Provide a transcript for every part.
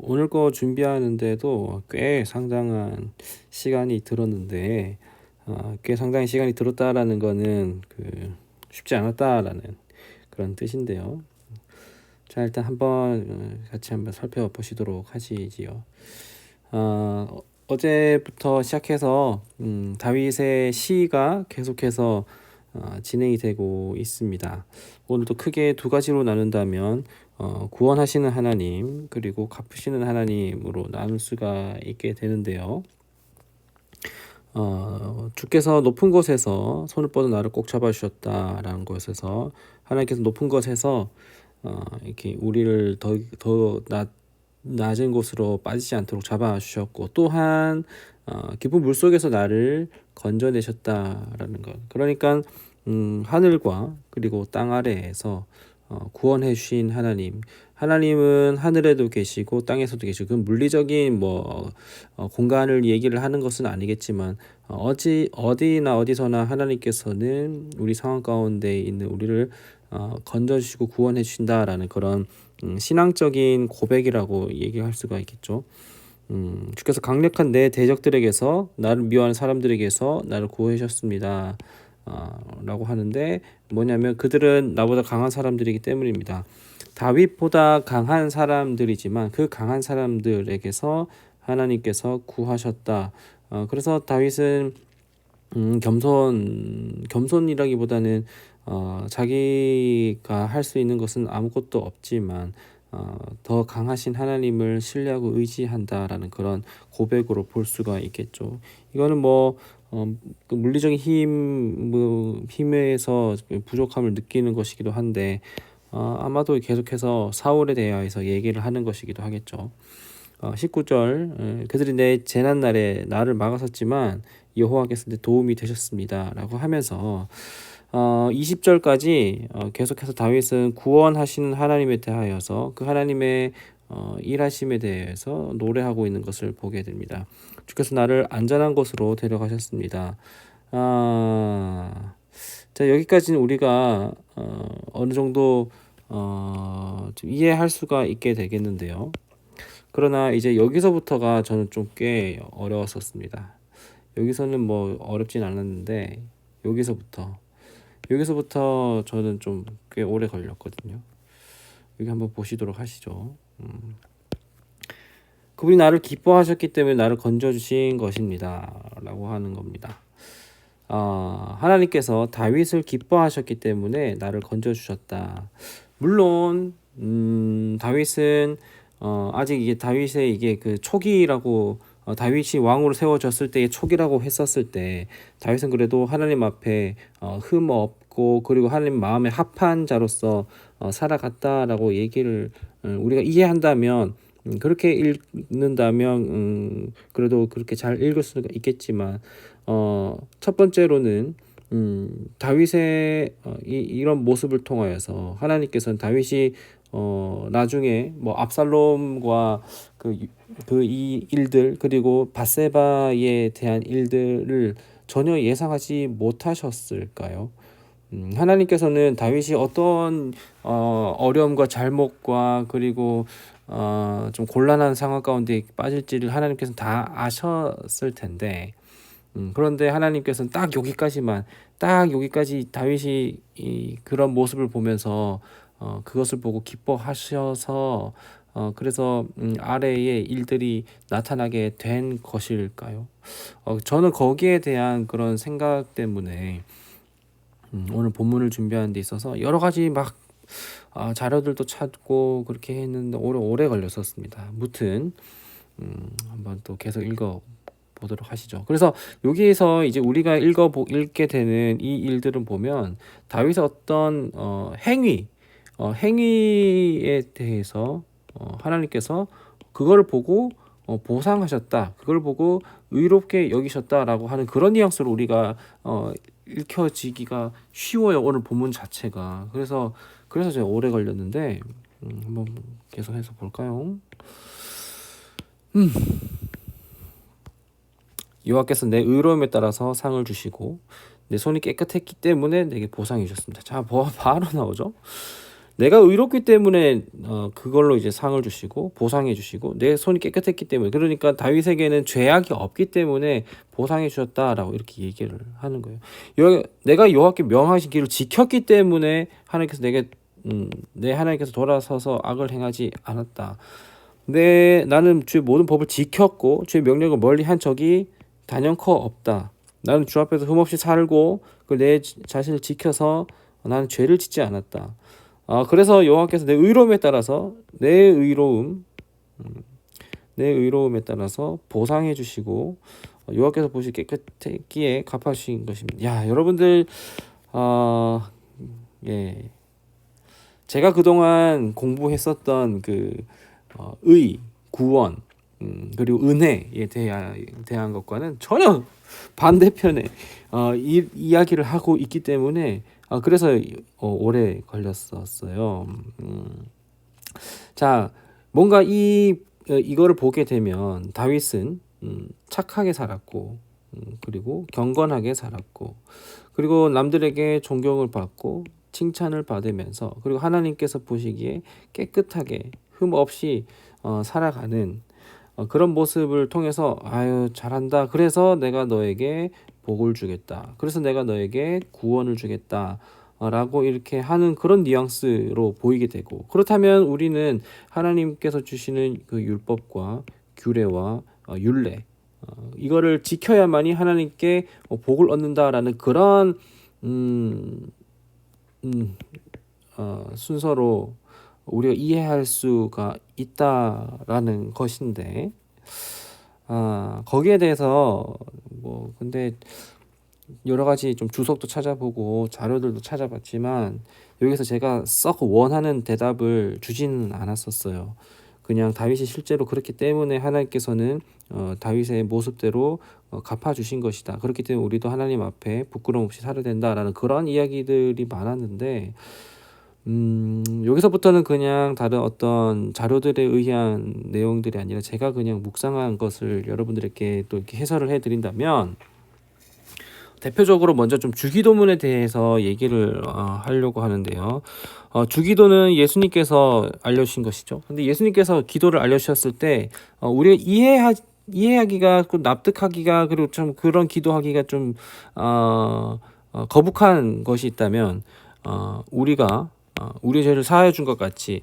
오늘 거 준비하는데도 꽤 상당한 시간이 들었는데, 꽤 상당히 시간이 들었다라는 거는 쉽지 않았다라는 그런 뜻인데요. 자, 일단 한번 같이 한번 살펴보시도록 하시지요. 어제부터 시작해서 다윗의 시가 계속해서 진행이 되고 있습니다. 오늘도 크게 두 가지로 나눈다면 구원하시는 하나님 그리고 갚으시는 하나님으로 나눌 수가 있게 되는데요. 주께서 높은 곳에서 손을 뻗어 나를 꼭 잡아주셨다라는 것에서 하나님께서 높은 곳에서 이렇게 우리를 더 낮은 곳으로 빠지지 않도록 잡아주셨고, 또한 깊은 물 속에서 나를 건져내셨다라는 것. 그러니까 하늘과 그리고 땅 아래에서 구원해 주신 하나님은 하늘에도 계시고 땅에서도 계시고, 그 물리적인 공간을 얘기를 하는 것은 아니겠지만, 어디나 어디서나 하나님께서는 우리 상황 가운데 있는 우리를 건져주시고 구원해 주신다라는 그런 신앙적인 고백이라고 얘기할 수가 있겠죠. 주께서 강력한 내 대적들에게서, 나를 미워하는 사람들에게서 나를 구해 주셨습니다. 라고 하는데, 뭐냐면 그들은 나보다 강한 사람들이기 때문입니다. 다윗보다 강한 사람들이지만 그 강한 사람들에게서 하나님께서 구하셨다. 그래서 다윗은 겸손이라기보다는 자기가 할 수 있는 것은 아무것도 없지만 더 강하신 하나님을 신뢰하고 의지한다라는 그런 고백으로 볼 수가 있겠죠. 이거는 그 물리적인 힘에서 부족함을 느끼는 것이기도 한데, 아마도 계속해서 사울에 대하여서 얘기를 하는 것이기도 하겠죠. 19절, 그들이 내 재난 날에 나를 막았었지만 여호와께서 내 도움이 되셨습니다 라고 하면서 20절까지 계속해서 다윗은 구원하시는 하나님에 대하여서 그 하나님의 일하심에 대해서 노래하고 있는 것을 보게 됩니다. 주께서 나를 안전한 곳으로 데려가셨습니다. 자, 여기까지는 우리가 어느 정도 좀 이해할 수가 있게 되겠는데요. 그러나 이제 여기서부터가 저는 좀 꽤 어려웠었습니다. 여기서는 어렵진 않았는데, 여기서부터 저는 좀 꽤 오래 걸렸거든요. 여기 한번 보시도록 하시죠. 그분이 나를 기뻐하셨기 때문에 나를 건져주신 것입니다 라고 하는 겁니다. 하나님께서 다윗을 기뻐하셨기 때문에 나를 건져주셨다. 물론 다윗은 아직 이게 다윗의 이게 그 초기라고, 다윗이 왕으로 세워졌을 때의 초기라고 했었을 때 다윗은 그래도 하나님 앞에 흠 없고 그리고 하나님 마음에 합한 자로서 살아갔다라고 얘기를 우리가 이해한다면, 그렇게 읽는다면 그래도 그렇게 잘 읽을 수가 있겠지만, 첫 번째로는 다윗의 이런 모습을 통하여서 하나님께서는 다윗이 나중에 압살롬과 이 일들 그리고 밧세바에 대한 일들을 전혀 예상하지 못하셨을까요? 하나님께서는 다윗이 어떤 어려움과 잘못과 그리고 좀 곤란한 상황 가운데 빠질지를 하나님께서는 다 아셨을 텐데, 그런데 하나님께서는 딱 여기까지 다윗이 그런 모습을 보면서 그것을 보고 기뻐하셔서 그래서 아래의 일들이 나타나게 된 것일까요? 저는 거기에 대한 그런 생각 때문에 오늘 본문을 준비하는 데 있어서 여러 가지 자료들도 찾고 그렇게 했는데 오래 걸렸었습니다. 무튼 한번 또 계속 보도록 하시죠. 그래서 여기에서 이제 우리가 읽게 되는 이 일들은 보면 다윗의 어떤 행위에 대해서 하나님께서 그걸 보고 보상하셨다, 그걸 보고 의롭게 여기셨다라고 하는 그런 뉘앙스로 우리가 읽혀지기가 쉬워요, 오늘 본문 자체가. 그래서 제가 오래 걸렸는데 한번 계속해서 볼까요? 여호와께서 내 의로움에 따라서 상을 주시고 내 손이 깨끗했기 때문에 내게 보상해 주셨습니다. 자, 바로 나오죠. 내가 의롭기 때문에 그걸로 이제 상을 주시고 보상해 주시고 내 손이 깨끗했기 때문에 그러니까 다윗에게는 죄악이 없기 때문에 보상해 주셨다라고 이렇게 얘기를 하는 거예요. 내가 여호와께 명하신 길을 지켰기 때문에 하나님께서 내 하나님께서 돌아서서 악을 행하지 않았다. 나는 주의 모든 법을 지켰고 주의 명령을 멀리한 적이 단연코 없다. 나는 주 앞에서 흠없이 살고 내 자신을 지켜서 나는 죄를 짓지 않았다. 그래서 여호와께서 내 의로움에 따라서 내 의로움에 따라서 보상해 주시고 여호와께서 보시 깨끗했기에 갚아 주신 것입니다. 야, 여러분들 예. 제가 그동안 공부했었던 구원, 그리고 은혜에 대한 것과는 전혀 반대편의 이야기를 하고 있기 때문에 그래서 오래 걸렸었어요. 자, 뭔가 이거를 보게 되면 다윗은 착하게 살았고, 그리고 경건하게 살았고, 그리고 남들에게 존경을 받고 칭찬을 받으면서, 그리고 하나님께서 보시기에 깨끗하게 흠 없이 살아가는 그런 모습을 통해서 아유 잘한다. 그래서 내가 너에게 복을 주겠다. 그래서 내가 너에게 구원을 주겠다. 라고 이렇게 하는 그런 뉘앙스로 보이게 되고, 그렇다면 우리는 하나님께서 주시는 그 율법과 규례와 율례 이거를 지켜야만이 하나님께 복을 얻는다라는 그런 순서로 우리가 이해할 수가 있다라는 것인데, 거기에 대해서 근데 여러 가지 좀 주석도 찾아보고 자료들도 찾아봤지만 여기서 제가 썩 원하는 대답을 주지는 않았었어요. 그냥 다윗이 실제로 그렇기 때문에 하나님께서는 다윗의 모습대로 갚아주신 것이다. 그렇기 때문에 우리도 하나님 앞에 부끄러움 없이 살아야 된다라는 그런 이야기들이 많았는데, 여기서부터는 그냥 다른 어떤 자료들에 의한 내용들이 아니라 제가 그냥 묵상한 것을 여러분들에게 또 이렇게 해설을 해드린다면, 대표적으로 먼저 좀 주기도문에 대해서 얘기를 하려고 하는데요. 주기도는 예수님께서 알려주신 것이죠. 근데 예수님께서 기도를 알려주셨을 때 우리가 이해하기가, 납득하기가, 그리고 좀 그런 기도하기가 좀 거북한 것이 있다면, 우리가 우리의 죄를 사하여 준 것 같이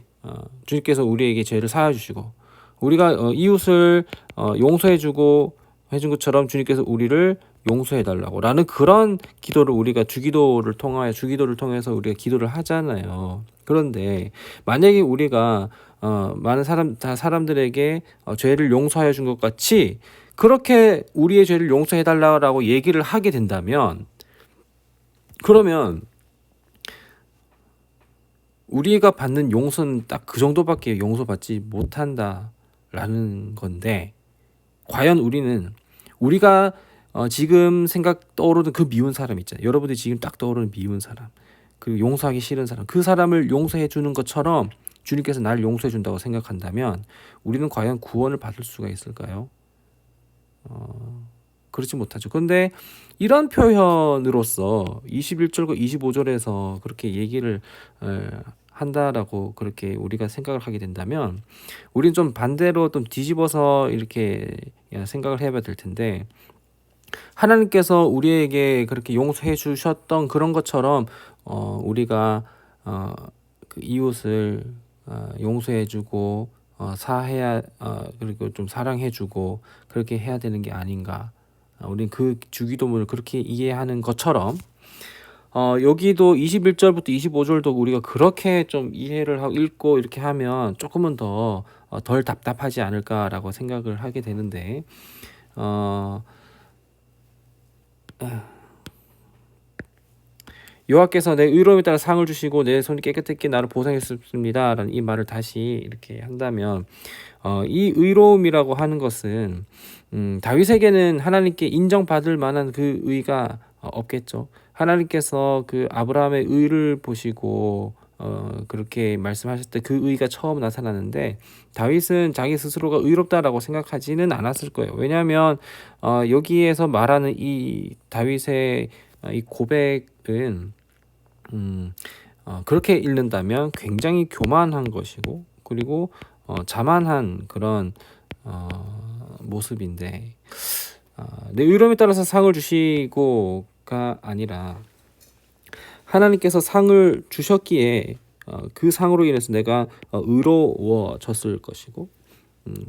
주님께서 우리에게 죄를 사하여 주시고, 우리가 이웃을 용서해주고 해준 것처럼 주님께서 우리를 용서해달라고 라는 그런 기도를 우리가 주기도를 통해서 우리가 기도를 하잖아요. 그런데 만약에 우리가 많은 사람들에게 죄를 용서해 준 것 같이 그렇게 우리의 죄를 용서해달라고 얘기를 하게 된다면, 그러면 우리가 받는 용서는 딱 그 정도밖에 용서받지 못한다라는 건데, 과연 우리가 지금 떠오르는 그 미운 사람 있잖아요. 여러분들이 지금 딱 떠오르는 미운 사람, 그리고 용서하기 싫은 사람, 그 사람을 용서해 주는 것처럼 주님께서 나를 용서해 준다고 생각한다면 우리는 과연 구원을 받을 수가 있을까요? 그렇지 못하죠. 그런데 이런 표현으로서 21절과 25절에서 그렇게 얘기를 한다라고 그렇게 우리가 생각을 하게 된다면, 우리는 좀 반대로 좀 뒤집어서 이렇게 생각을 해봐야 될 텐데, 하나님께서 우리에게 그렇게 용서해 주셨던 그런 것처럼 우리가 그 이웃을 용서해 주고 그리고 좀 사랑해 주고 그렇게 해야 되는 게 아닌가. 우리는 그 주기도문을 그렇게 이해하는 것처럼 여기도 21절부터 25절도 우리가 그렇게 좀 이해를 하고 읽고 이렇게 하면 조금은 덜 답답하지 않을까라고 생각을 하게 되는데, 여호와께서 내 의로움에 따라 상을 주시고 내 손이 깨끗했기에 나를 보상했습니다 라는 이 말을 다시 이렇게 한다면, 이 의로움이라고 하는 것은 다윗에게는 하나님께 인정받을 만한 그 의가 없겠죠. 하나님께서 그 아브라함의 의를 보시고 그렇게 말씀하실 때 그 의가 처음 나타나는데, 다윗은 자기 스스로가 의롭다라고 생각하지는 않았을 거예요. 왜냐하면 여기에서 말하는 이 다윗의 이 고백은 그렇게 읽는다면 굉장히 교만한 것이고 그리고 자만한 그런 모습인데 내 의로움에 따라서 상을 주시고가 아니라 하나님께서 상을 주셨기에 그 상으로 인해서 내가 의로워졌을 것이고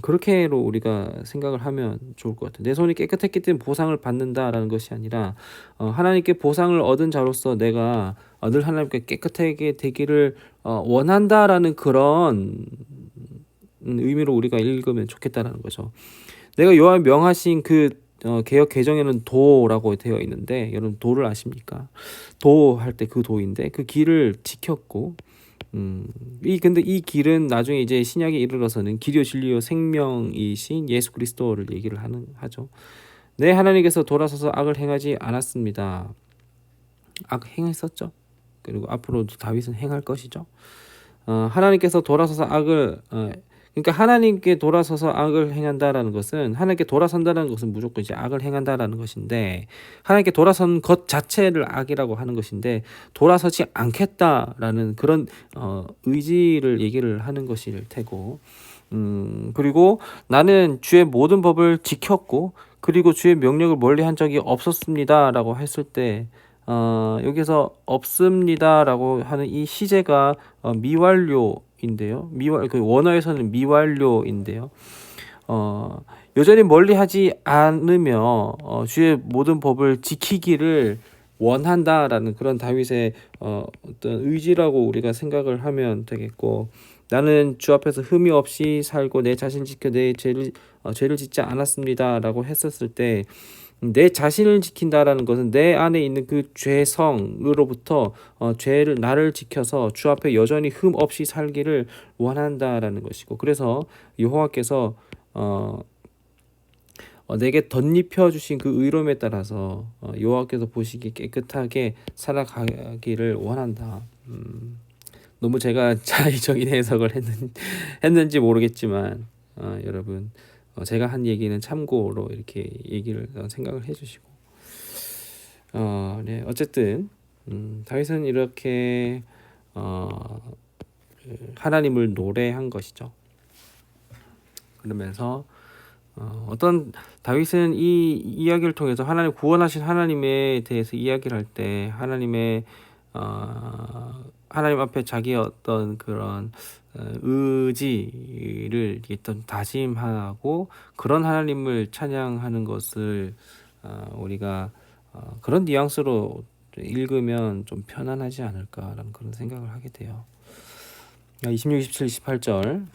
그렇게로 우리가 생각을 하면 좋을 것 같아요. 내 손이 깨끗했기 때문에 보상을 받는다라는 것이 아니라 하나님께 보상을 얻은 자로서 내가 늘 하나님께 깨끗하게 되기를 원한다라는 그런 의미로 우리가 읽으면 좋겠다라는 거죠. 내가 여호와 명하신 그 개역 개정에는 도라고 되어 있는데 여러분 도를 아십니까? 도 할 때 그 도인데 그 길을 지켰고 근데 이 길은 나중에 이제 신약에 이르러서는 길이요 진리요 생명이신 예수 그리스도를 얘기를 하죠. 내 하나님께서 돌아서서 악을 행하지 않았습니다. 악 행했었죠. 그리고 앞으로도 다윗은 행할 것이죠. 하나님께서 돌아서서 악을 그러니까 하나님께 돌아서서 악을 행한다라는 것은 하나님께 돌아선다는 것은 무조건 이제 악을 행한다라는 것인데 하나님께 돌아선 것 자체를 악이라고 하는 것인데 돌아서지 않겠다라는 그런 의지를 얘기를 하는 것일 테고 그리고 나는 주의 모든 법을 지켰고 그리고 주의 명령을 멀리한 적이 없었습니다라고 했을 때 여기서 없습니다라고 하는 이 시제가 미완료인데요. 그 원어에서는 미완료인데요. 여전히 멀리하지 않으며 주의 모든 법을 지키기를 원한다라는 그런 다윗의 어떤 의지라고 우리가 생각을 하면 되겠고 나는 주 앞에서 흠이 없이 살고 내 자신 지켜 내 죄를 짓지 않았습니다라고 했었을 때 내 자신을 지킨다라는 것은 내 안에 있는 그 죄성으로부터 죄를 나를 지켜서 주 앞에 여전히 흠 없이 살기를 원한다라는 것이고 그래서 여호와께서 내게 덧입혀 주신 그 의로움에 따라서 여호와께서 보시기 깨끗하게 살아가기를 원한다. 너무 제가 자의적인 해석을 했는지 모르겠지만 여러분 제가 한 얘기는 참고로 이렇게 얘기를 생각을 해주시고 네 어쨌든 다윗은 이렇게 하나님을 노래한 것이죠. 그러면서 어떤 다윗은 이 이야기를 통해서 하나님 구원하신 하나님에 대해서 이야기를 할 때 하나님 앞에 자기의 어떤 그런 의지를 일단 다짐하고 그런 하나님을 찬양하는 것을 우리가 그런 뉘앙스로 읽으면 좀 편안하지 않을까라는 그런 생각을 하게 돼요. 26, 27, 28절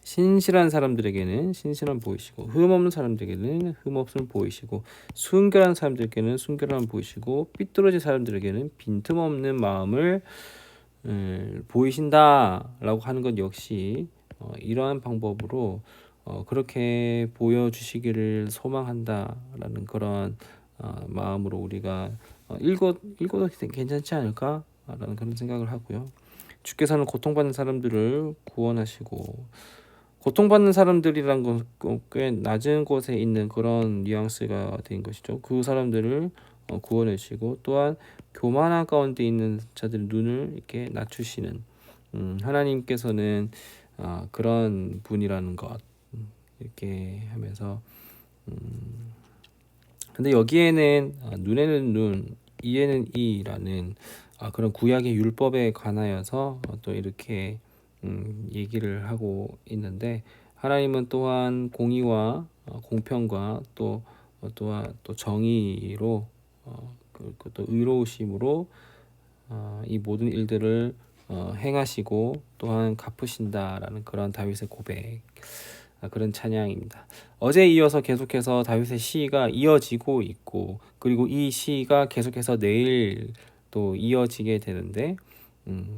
신실한 사람들에게는 신실함 보이시고 흠 없는 사람들에게는 흠 없음을 보이시고 순결한 사람들에게는 순결함 보이시고 삐뚤어진 사람들에게는 빈틈없는 마음을 보이신다라고 하는 것 역시 이러한 방법으로 그렇게 보여주시기를 소망한다라는 그런 마음으로 우리가 읽어도 괜찮지 않을까라는 그런 생각을 하고요. 주께서는 고통받는 사람들을 구원하시고 고통받는 사람들이란 건 꽤 낮은 곳에 있는 그런 뉘앙스가 된 것이죠. 그 사람들을 구원해 주시고 또한 교만한 가운데 있는 자들의 눈을 이렇게 낮추시는 하나님께서는 그런 분이라는 것 이렇게 하면서 근데 여기에는 눈에는 눈, 이에는 이라는 그런 구약의 율법에 관하여서 또 이렇게 얘기를 하고 있는데 하나님은 또한 공의와 공평과 또한 또 정의로 또 의로우심으로 이 모든 일들을 행하시고 또한 갚으신다라는 그런 다윗의 고백 그런 찬양입니다. 어제 이어서 계속해서 다윗의 시가 이어지고 있고 그리고 이 시가 계속해서 내일 또 이어지게 되는데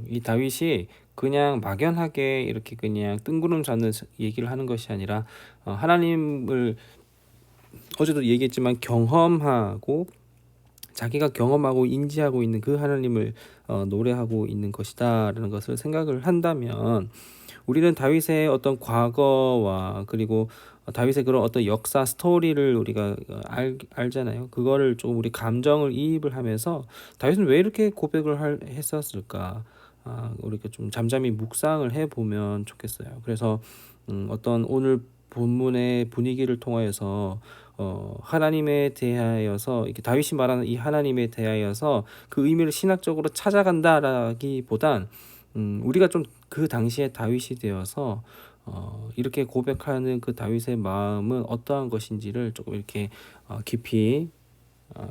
이 다윗이 그냥 막연하게 이렇게 그냥 뜬구름 잡는 얘기를 하는 것이 아니라 하나님을 어제도 얘기했지만 경험하고 자기가 경험하고 인지하고 있는 그 하나님을 노래하고 있는 것이다 라는 것을 생각을 한다면 우리는 다윗의 어떤 과거와 그리고 다윗의 그런 어떤 역사 스토리를 우리가 알잖아요. 그거를 좀 우리 감정을 이입을 하면서 다윗은 왜 이렇게 고백을 했었을까? 우리가 좀 잠잠히 묵상을 해보면 좋겠어요. 그래서 어떤 오늘 본문의 분위기를 통하여서 하나님에 대하여서 이렇게 다윗이 말하는 이 하나님에 대하여서 그 의미를 신학적으로 찾아간다라기보단 우리가 좀 그 당시에 다윗이 되어서 이렇게 고백하는 그 다윗의 마음은 어떠한 것인지를 조금 이렇게 깊이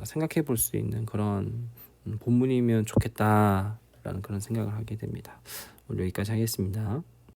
생각해 볼 수 있는 그런 본문이면 좋겠다라는 그런 생각을 하게 됩니다. 오늘 여기까지 하겠습니다.